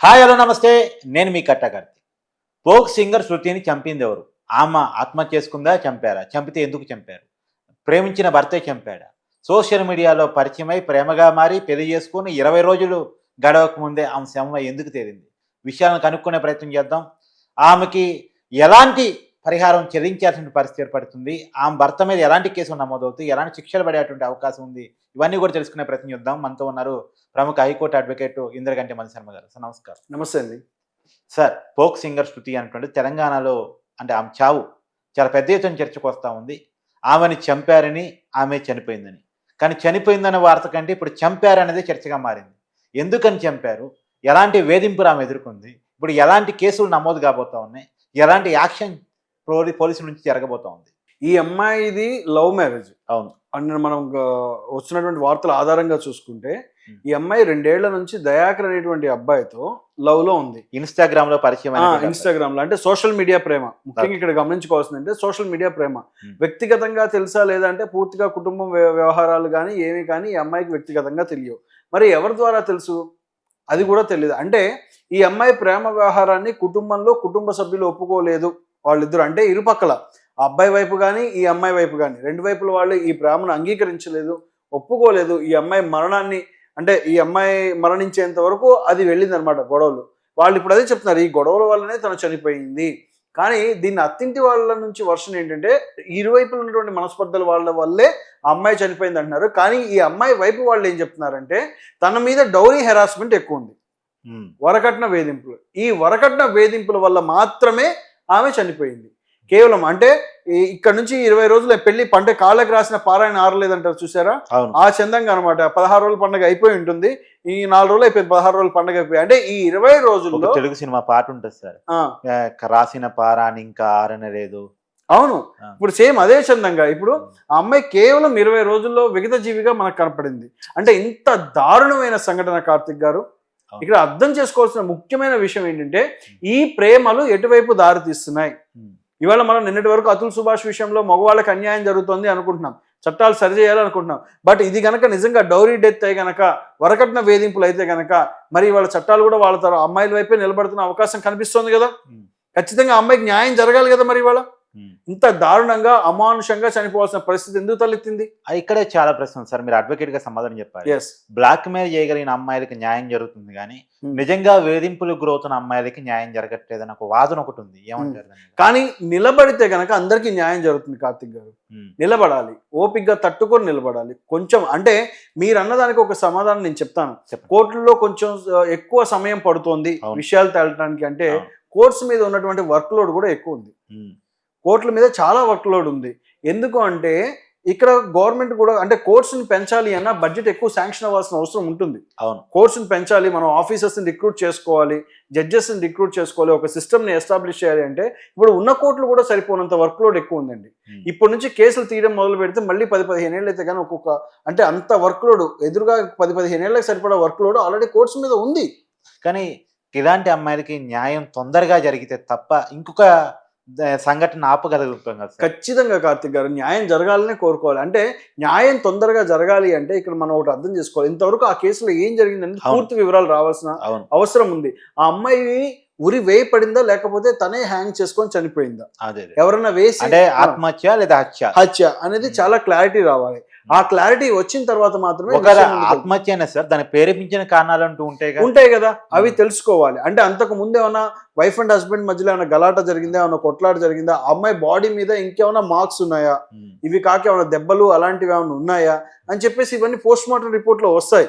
Hi hello నమస్తే. నేను మీ కట్టకర్తి. Folk singer శృతిని చంపింది ఎవరు? ఆమె ఆత్మహత్య చేసుకుందా? చంపారా? చంపితే ఎందుకు చంపారు? ప్రేమించిన భర్తే చంపాడా? సోషల్ మీడియాలో పరిచయమై ప్రేమగా మారి పెళ్లి చేసుకొని 20 రోజులు గడవక ముందే ఆమె శవం ఎందుకు తేలింది? విషయాలను కనుక్కునే ప్రయత్నం చేద్దాం. ఆమెకి ఎలాంటి పరిహారం చెల్లించాల్సిన పరిస్థితి ఏర్పడుతుంది? ఆమె భర్త మీద ఎలాంటి కేసులు నమోదవుతాయి? ఎలాంటి శిక్షలు పడేటువంటి అవకాశం ఉంది? ఇవన్నీ కూడా తెలుసుకునే ప్రయత్నం చేద్దాం. మనతో ఉన్నారు ప్రముఖ హైకోర్టు అడ్వకేట్ ఇంద్రగంటి మధుశర్మ గారు. సార్ నమస్కారం. నమస్తే అండి. సార్, ఫోక్ సింగర్ శృతి అనేటువంటి తెలంగాణలో అంటే ఆమె చావు చాలా పెద్ద ఎత్తున చర్చకు వస్తూ ఉంది. ఆమెని చంపారని, ఆమె చనిపోయిందని. కానీ చనిపోయిందనే వార్త కంటే ఇప్పుడు చంపారనేది చర్చగా మారింది. ఎందుకని చంపారు? ఎలాంటి వేధింపులు ఆమె ఎదుర్కొంది? ఇప్పుడు ఎలాంటి కేసులు నమోదు కాబోతా ఉన్నాయి? ఎలాంటి యాక్షన్ పోలీసుల నుంచి జరగబోతా ఉంది? ఈ అమ్మాయిది లవ్ మ్యారేజ్. అవును. అండ్ మనం వచ్చినటువంటి వార్తల ఆధారంగా చూసుకుంటే ఈ అమ్మాయి 2 ఏళ్ల నుంచి దయాకర్ అనేటువంటి అబ్బాయితో లవ్ లో ఉంది. ఇన్స్టాగ్రామ్ లో పరిచయం. ఇన్స్టాగ్రామ్ లో అంటే సోషల్ మీడియా ప్రేమ. ముఖ్యంగా ఇక్కడ గమనించుకోవాల్సిందంటే సోషల్ మీడియా ప్రేమ. వ్యక్తిగతంగా తెలుసా లేదంటే పూర్తిగా కుటుంబం వ్యవహారాలు కానీ ఏమి కానీ ఈ అమ్మాయికి వ్యక్తిగతంగా తెలియవు. మరి ఎవరి ద్వారా తెలుసు అది కూడా తెలియదు. అంటే ఈ అమ్మాయి ప్రేమ వ్యవహారాన్ని కుటుంబంలో కుటుంబ సభ్యులు ఒప్పుకోలేదు. వాళ్ళిద్దరు అంటే ఇరుపక్కల ఆ అబ్బాయి వైపు కానీ ఈ అమ్మాయి వైపు కానీ 2 వైపుల వాళ్ళు ఈ ప్రేమను అంగీకరించలేదు, ఒప్పుకోలేదు. ఈ అమ్మాయి మరణాన్ని అంటే ఈ అమ్మాయి మరణించేంత వరకు అది వెళ్ళిందనమాట గొడవలు. వాళ్ళు ఇప్పుడు అదే చెప్తున్నారు, ఈ గొడవల వల్లనే తను చనిపోయింది. కానీ దీన్ని అత్తింటి వాళ్ళ నుంచి వర్షన్ ఏంటంటే ఇరువైపులు ఉన్నటువంటి మనస్పర్ధల వాళ్ళ వల్లే ఆ అమ్మాయి చనిపోయింది అంటున్నారు. కానీ ఈ అమ్మాయి వైపు వాళ్ళు ఏం చెప్తున్నారంటే తన మీద డౌరీ హెరాస్మెంట్ ఎక్కువ ఉంది, వరకట్న వేధింపులు. ఈ వరకట్న వేధింపుల వల్ల మాత్రమే ఆమె చనిపోయింది. కేవలం అంటే ఇక్కడ నుంచి 20 రోజులు పెళ్లి పంట కాళ్ళకి రాసిన పారాయణ ఆరలేదంటారు చూసారా, ఆ చందంగా అనమాట. 16 రోజుల పండుగ అయిపోయి ఉంటుంది, ఈ 4 రోజులు అయిపోయింది, 16 రోజుల పండుగ అయిపోయి. అంటే ఈ 20 రోజుల్లో తెలుగు సినిమా పాట ఉంటుంది సార్, రాసిన పారాని ఇంకా ఆరనలేదు. అవును, ఇప్పుడు సేమ్ అదే చందంగా ఇప్పుడు ఆ అమ్మాయి కేవలం 20 రోజుల్లో విగత జీవిగా మనకు కనపడింది. అంటే ఇంత దారుణమైన సంఘటన కార్తిక్ గారు. ఇక్కడ అర్థం చేసుకోవాల్సిన ముఖ్యమైన విషయం ఏంటంటే ఈ ప్రేమలు ఎటువైపు దారి తీస్తున్నాయి. ఇవాళ మనం నిన్నటి వరకు అతుల్ సుభాష్ విషయంలో మగవాళ్ళకి అన్యాయం జరుగుతుంది అనుకుంటున్నాం, చట్టాలు సరిచేయాలనుకుంటున్నాం. బట్ ఇది గనక నిజంగా డౌరీ డెత్ అయి గనక, వరకట్న వేధింపులు అయితే గనక మరి వాళ్ళ చట్టాలు కూడా వాళ్ళ అమ్మాయిల వైపే నిలబడుతున్న అవకాశం కనిపిస్తుంది కదా. ఖచ్చితంగా అమ్మాయికి న్యాయం జరగాలి కదా. మరి ఇవాళ ఇంత దారుణంగా అమానుషంగా చనిపోవాల్సిన పరిస్థితి ఎందుకు తలెత్తింది? ఇక్కడే చాలా ప్రశ్నలు సార్. మీరు అడ్వకేట్ గా సమాధానం చెప్పారు. బ్లాక్ మెయిల్ చేయగలిగిన అమ్మాయిలకి న్యాయం జరుగుతుంది కానీ నిజంగా వేధింపులకు గురవుతున్న అమ్మాయిలకి న్యాయం జరగట్లేదని ఒక వాదన ఒకటి ఉంది. ఏమంటారు? కానీ నిలబడితే గనక అందరికీ న్యాయం జరుగుతుంది కార్తిక్ గారు. నిలబడాలి, ఓపికగా తట్టుకొని నిలబడాలి. కొంచెం అంటే మీరు అన్నదానికి ఒక సమాధానం నేను చెప్తాను. కోర్టుల్లో కొంచెం ఎక్కువ సమయం పడుతోంది విషయాలు తేలటానికి. అంటే కోర్ట్స్ మీద ఉన్నటువంటి వర్క్ లోడ్ కూడా ఎక్కువ ఉంది. కోర్టుల మీద చాలా వర్క్ లోడ్ ఉంది. ఎందుకు అంటే ఇక్కడ గవర్నమెంట్ కూడా అంటే కోర్ట్స్ని పెంచాలి అన్న బడ్జెట్ ఎక్కువ శాంక్షన్ అవ్వాల్సిన అవసరం ఉంటుంది. అవును, కోర్ట్స్ని పెంచాలి, మనం ఆఫీసర్స్ని రిక్రూట్ చేసుకోవాలి, జడ్జెస్ని రిక్రూట్ చేసుకోవాలి, ఒక సిస్టమ్ని ఎస్టాబ్లిష్ చేయాలి. అంటే ఇప్పుడు ఉన్న కోర్టులు కూడా సరిపోనంత వర్క్ లోడ్ ఎక్కువ ఉందండి. ఇప్పటి నుంచి కేసులు తీయడం మొదలు పెడితే మళ్ళీ 10-15 ఏళ్ళు అయితే కానీ ఒక్కొక్క అంటే అంత వర్క్ లోడ్ ఎదురుగా 10-15 ఏళ్ళకి సరిపడా వర్క్ లోడ్ ఆల్రెడీ కోర్ట్స్ మీద ఉంది. కానీ ఇలాంటి అమ్మాయిలకి న్యాయం తొందరగా జరిగితే తప్ప ఇంకొక సంఘటన ఆపగలుగుతాం కదా. ఖచ్చితంగా కార్తిక్ గారు, న్యాయం జరగాలనే కోరుకోవాలి. అంటే న్యాయం తొందరగా జరగాలి అంటే ఇక్కడ మనం ఒకటి అర్థం చేసుకోవాలి, ఇంతవరకు ఆ కేసులో ఏం జరిగిందంటే పూర్తి వివరాలు రావాల్సిన అవసరం ఉంది. ఆ అమ్మాయి ఉరి వేయపడిందా లేకపోతే తనే హ్యాంగ్ చేసుకొని చనిపోయిందా, ఎవరన్నా వేసి అంటే ఆత్మహత్య లేదా హత్య అనేది చాలా క్లారిటీ రావాలి. ఆ క్లారిటీ వచ్చిన తర్వాత మాత్రమే ఆత్మహత్య సార్ దానికి ప్రేరేపించిన కారణాలు అంటూ ఉంటాయి కదా, అవి తెలుసుకోవాలి. అంటే అంతకు ముందు ఏమన్నా వైఫ్ అండ్ హస్బెండ్ మధ్యలో ఏమైనా గలాట జరిగిందా, ఏమైనా కొట్లాట జరిగిందా, అమ్మాయి బాడీ మీద ఇంకేమైనా మార్క్స్ ఉన్నాయా, ఇవి కాక ఏమైనా దెబ్బలు అలాంటివి ఏమైనా ఉన్నాయా అని చెప్పేసి ఇవన్నీ పోస్ట్ మార్టం రిపోర్ట్ లో వస్తాయి.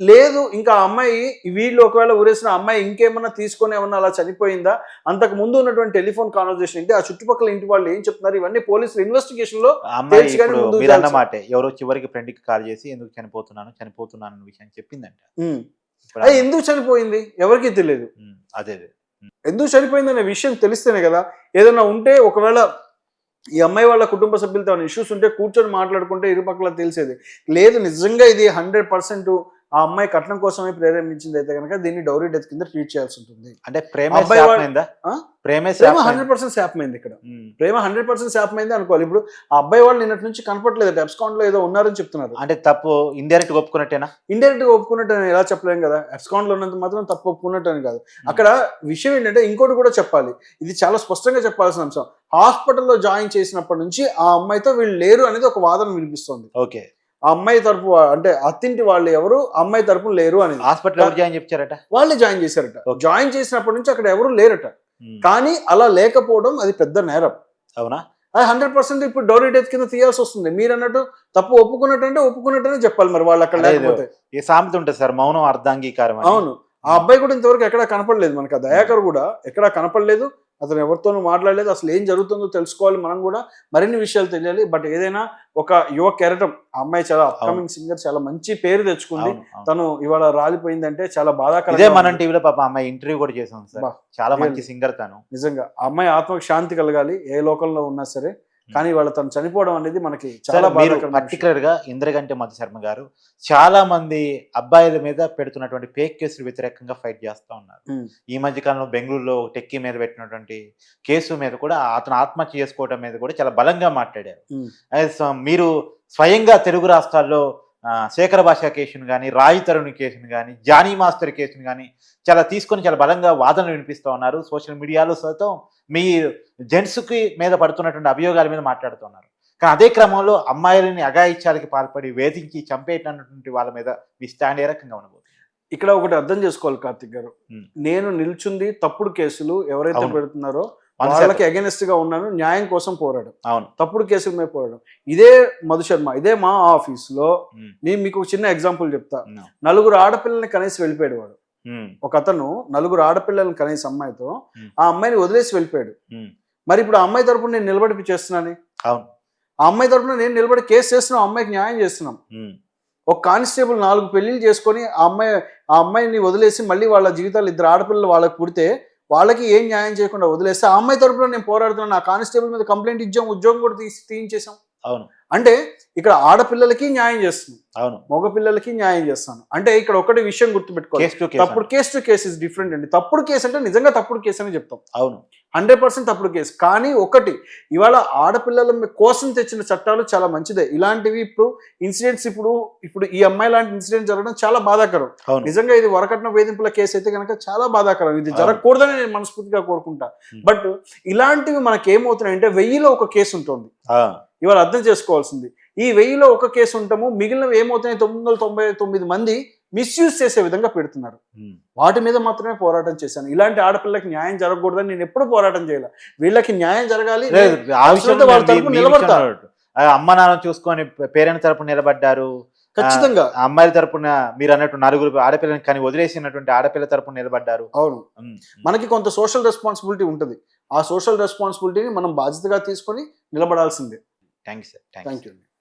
లేదు ఇంకా అమ్మాయి వీళ్ళు ఒకవేళ ఊరేసిన అమ్మాయి ఇంకేమన్నా తీసుకొని ఏమన్నా అలా చనిపోయిందా, అంతకు ముందు ఉన్నటువంటి టెలిఫోన్ కాన్వర్సేషన్ ఏంటి, ఆ చుట్టుపక్కల ఇంటి వాళ్ళు ఏం చెప్తున్నారు, ఇవన్నీ పోలీసులు ఇన్వెస్టిగేషన్ లో అన్నమాట. ఎవరో చివరికి ఫ్రెండ్ కి కాల్ చేసి ఎందుకు చనిపోతున్నాను విషయం చెప్పిందంట. అది ఎందుకు చనిపోయింది ఎవరికి తెలియదు. అదే ఎందుకు చనిపోయింది అనే విషయం తెలిస్తేనే కదా. ఏదైనా ఉంటే ఒకవేళ ఈ అమ్మాయి వాళ్ళ కుటుంబ సభ్యులతో ఇష్యూస్ ఉంటే కూర్చొని మాట్లాడుకుంటే ఇరుపక్కల తెలిసేది. లేదు నిజంగా ఇది 100% ఆ అమ్మాయి కట్నం కోసమే ప్రేరేపించింది అయితే కనుక దీన్ని డౌరీ డెత్ కింద ట్రీట్ చేయాల్సి ఉంటుంది. అంటే ప్రేమ అబ్బాయి వాడు- శాపమైందా? ఆ? ప్రేమే ప్రేమ శాపమైందా? 100% శాపమైంది ఇక్కడ. ఉమ్. ప్రేమ 100% శాపమైంది అనుకోవాలి. ఇప్పుడు ఆ అబ్బాయి వాళ్ళు నిన్నటి నుంచి కనపట్లేదు, అబ్స్కాండ్ లో ఏదో ఉన్నారని చెప్తున్నారు. అంటే తప్పు ఇండైరెక్ట్ ఒప్పుకున్నట్టేనా? ఇండైరెక్ట్ గా ఒప్పుకున్నట్టు అని ఎలా చెప్పలేం కదా, అబ్స్కాండ్ లో ఉన్నంత మాత్రం తప్పు ఒప్పుకున్నట్టు అని కాదు. అక్కడ విషయం ఏంటంటే ఇంకోటి కూడా చెప్పాలి, ఇది చాలా స్పష్టంగా చెప్పాల్సిన అంశం. హాస్పిటల్లో జాయిన్ చేసినప్పటి నుంచి ఆ అమ్మాయితో వీళ్ళు లేరు అనేది ఒక వాదన వినిపిస్తుంది. ఓకే. ఆ అమ్మాయి తరపు అంటే అత్తింటి వాళ్ళు ఎవరు అమ్మాయి తరపు లేరు అనేది. హాస్పిటల్ ఎవరు జాయిన్ చెప్పారట? వాళ్ళే జాయిన్ చేశారట. Okay. జాయిన్ చేసినప్పటి నుంచి అక్కడ ఎవరు లేరట. ఉమ్. కానీ అలా లేకపోవడం అది పెద్ద నేరం. అవునా? అది 100% ఇప్పుడు డౌరీ డెత్ కింద తీయాల్సి వస్తుంది. మీరు అన్నట్టు తప్పు ఒప్పుకున్నట్టు అంటే ఒప్పుకున్నట్టనే చెప్పాలి మరి వాళ్ళు అక్కడ అదే లేకపోతే. ఈ సామెత ఉంటుంది సార్, మౌనం అర్ధాంగీకారం అని. అవును. ఆ అబ్బాయి కూడా ఇంతవరకు ఎక్కడా కనపడలేదు మనకు. ఆ దయాకర్ కూడా ఎక్కడా కనపడలేదు, అతను ఎవరితోనూ మాట్లాడలేదు. అసలు ఏం జరుగుతుందో తెలుసుకోవాలి మనం కూడా, మరిన్ని విషయాలు తెలియాలి. బట్ ఏదైనా ఒక యువ కెరటం, ఆ అమ్మాయి చాలా అప్కమింగ్ సింగర్, చాలా మంచి పేరు తెచ్చుకుంది. అవును, అవును. తను ఇవాళ రాలిపోయిందంటే చాలా ఇదే బాధాకరంగా మనం ఉంది. టీవీలో పాప అమ్మాయి ఇంటర్వ్యూ కూడా చేసాం సార్. బా, చాలా మంచి really. సింగర్ తను. నిజంగా ఆ అమ్మాయి ఆత్మకు శాంతి కలగాలి ఏ లోకంలో ఉన్నా సరే. కానీ వాళ్ళ తను చనిపోవడం అనేది మనకి సార్, చాలా మీరు బాధాకరం విషయం. పర్టికులర్ గా ఇంద్రగంటి మధు శర్మ గారు చాలా మంది అబ్బాయిల మీద పెడుతున్నటువంటి ఫేక్ కేసులు వ్యతిరేకంగా ఫైట్ చేస్తా ఉన్నారు. ఉమ్. ఈ మధ్య కాలంలో బెంగళూరులో టెక్కీ మీద పెట్టినటువంటి కేసు మీద కూడా అతను ఆత్మహత్య చేసుకోవడం మీద కూడా చాలా బలంగా మాట్లాడారు. ఉమ్. మీరు స్వయంగా తెలుగు రాష్ట్రాల్లో శేఖర భాష కేసును కానీ, రాయి తరుణి కేసును కానీ, జానీ మాస్టర్ కేసును కానీ చాలా తీసుకొని చాలా బలంగా వాదనలు వినిపిస్తూ ఉన్నారు. సోషల్ మీడియాలో సైతం మీ జెంట్స్కి మీద పడుతున్నటువంటి అభియోగాల మీద మాట్లాడుతున్నారు. కానీ అదే క్రమంలో అమ్మాయిలని అఘాయిత్యాలకి పాల్పడి వేధించి చంపేటటువంటి వాళ్ళ మీద మీ స్టాండ్ ఏ రకంగా ఉండబోతుంది? ఇక్కడ ఒకటి అర్థం చేసుకోవాలి కార్తిక్ గారు, ఉమ్. నేను నిల్చుంది తప్పుడు కేసులు ఎవరైతే అవును. పెడుతున్నారో 100% వాళ్ళకి అగెనిస్ట్ గా ఉన్నాను, న్యాయం కోసం పోరాడం, అవును. తప్పుడు కేసుల మీద పోరాడం. ఇదే మధు శర్మ, ఇదే మా ఆఫీస్ లో ఉమ్. నేను మీకు ఒక చిన్న ఎగ్జాంపుల్ చెప్తా. ఉమ్. 4 ఆడపిల్లల్ని కనేసి వెళ్ళిపోయాడు వాడు. ఉమ్. ఒక అతను 4 ఆడపిల్లల్ని కనేసి అమ్మాయితో ఉమ్. ఆ అమ్మాయిని వదిలేసి వెళ్ళిపోయాడు. ఉమ్. మరి ఇప్పుడు ఆ అమ్మాయి తరపున నేను నిలబడి చేస్తున్నాను, అవును. ఆ అమ్మాయి తరపున నేను నిలబడి కేసు చేస్తున్నాం, ఆ అమ్మాయికి న్యాయం చేస్తున్నాం. ఉమ్. ఒక కానిస్టేబుల్ 4 పెళ్లిళ్ళు చేసుకొని ఆ అమ్మాయిని వదిలేసి మళ్ళీ వాళ్ళ జీవితాలు 2 ఆడపిల్లలు వాళ్ళకి పుడితే వాళ్ళకి ఏం న్యాయం చేయకుండా వదిలేస్తే ఆ అమ్మాయి తరపున నేను పోరాడుతున్నాను, ఆ కానిస్టేబుల్ మీద కంప్లైంట్ ఇచ్చాం, ఉద్యోగం కూడా తీయించేసాం. అవును. అంటే ఇక్కడ ఆడపిల్లలకి న్యాయం చేస్తున్నాం, అవును. మగ పిల్లలకి న్యాయం చేస్తాను. అంటే ఇక్కడ ఒకటి విషయం గుర్తుపెట్టుకోవాలి, కేస్ టు కేస్. తప్పుడు case to case is different అండి. తప్పుడు కేసు అంటే నిజంగా తప్పుడు కేసు అని చెప్తాం, అవును. 100% తప్పుడు కేసు. కానీ ఒకటి, ఇవాళ ఆడపిల్లల కోసం తెచ్చిన చట్టాలు చాలా మంచిదే. ఇలాంటివి ఇప్పుడు ఇన్సిడెంట్స్ ఇప్పుడు ఈ అమ్మాయి లాంటి ఇన్సిడెంట్ జరగడం చాలా బాధాకరం. అవును. నిజంగా ఇది వరకట్న వేధింపుల కేసు అయితే కనుక చాలా బాధాకరం. ఇది జరగకూడదని నేను మనస్ఫూర్తిగా కోరుకుంటా. బట్ ఇలాంటివి మనకి ఏమవుతున్నాయంటే 1000లో ఒక కేసు ఉంటుంది. ఇవాళ అర్థం చేసుకోవాల్సింది, ఈ 1000లో ఒక కేసు ఉంటాము, మిగిలినవి ఏమవుతున్నాయి 999 మంది మిస్యూజ్ చేసే విధంగా పెడుతున్నారు. వాటి మీద మాత్రమే పోరాటం చేశాను. ఇలాంటి ఆడపిల్లకి న్యాయం జరగకూడదని నేను ఎప్పుడు పోరాటం చేయాలి. వీళ్ళకి న్యాయం జరగాలి, వాళ్ళ తరపున నిలబడతారు. అమ్మ నాన్న చూసుకొని పేరెంట్స్ తరపున నిలబడ్డారు. ఖచ్చితంగా అమ్మాయిల తరపున మీరు అన్నట్టు 4 ఆడపిల్లని కానీ వదిలేసినటువంటి ఆడపిల్ల తరపున నిలబడ్డారు. అవును. మనకి కొంత సోషల్ రెస్పాన్సిబిలిటీ ఉంటుంది. ఆ సోషల్ రెస్పాన్సిబిలిటీని మనం బాధ్యతగా తీసుకొని నిలబడాల్సిందే. Thank you sir. Thank you.